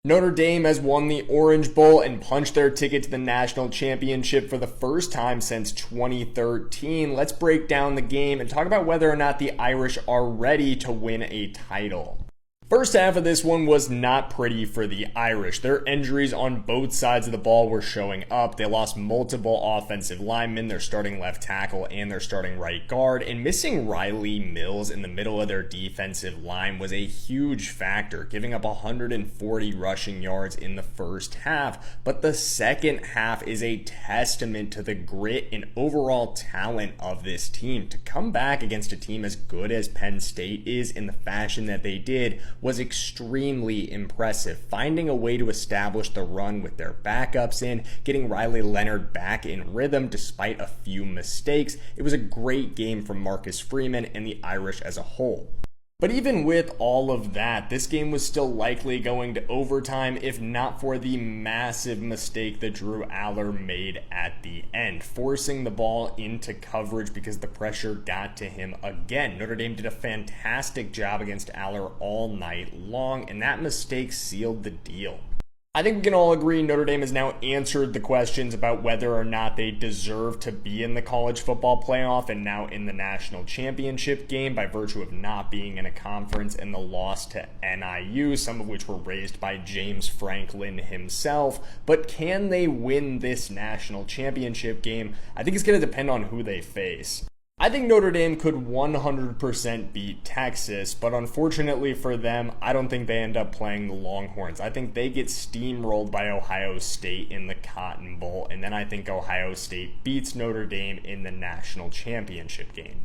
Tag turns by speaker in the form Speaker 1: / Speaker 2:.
Speaker 1: Notre Dame has won the Orange Bowl and punched their ticket to the national championship for the first time since 2013. Let's break down the game and talk about whether or not the Irish are ready to win a title. First half of this one was not pretty for the Irish. Their injuries on both sides of the ball were showing up. They lost multiple offensive linemen, their starting left tackle and their starting right guard, and missing Riley Mills in the middle of their defensive line was a huge factor, giving up 140 rushing yards in the first half. But the second half is a testament to the grit and overall talent of this team. To come back against a team as good as Penn State is in the fashion that they did was extremely impressive. Finding a way to establish the run with their backups in, getting Riley Leonard back in rhythm despite a few mistakes. It was a great game from Marcus Freeman and the Irish as a whole. But even with all of that, this game was still likely going to overtime if not for the massive mistake that Drew Aller made at the end, forcing the ball into coverage because the pressure got to him again. Notre Dame did a fantastic job against Aller all night long, and that mistake sealed the deal. I think we can all agree Notre Dame has now answered the questions about whether or not they deserve to be in the college football playoff and now in the national championship game by virtue of not being in a conference and the loss to NIU, some of which were raised by James Franklin himself. But can they win this national championship game? I think it's going to depend on who they face. I think Notre Dame could 100% beat Texas, but unfortunately for them, I don't think they end up playing the Longhorns. I think they get steamrolled by Ohio State in the Cotton Bowl, and then I think Ohio State beats Notre Dame in the national championship game.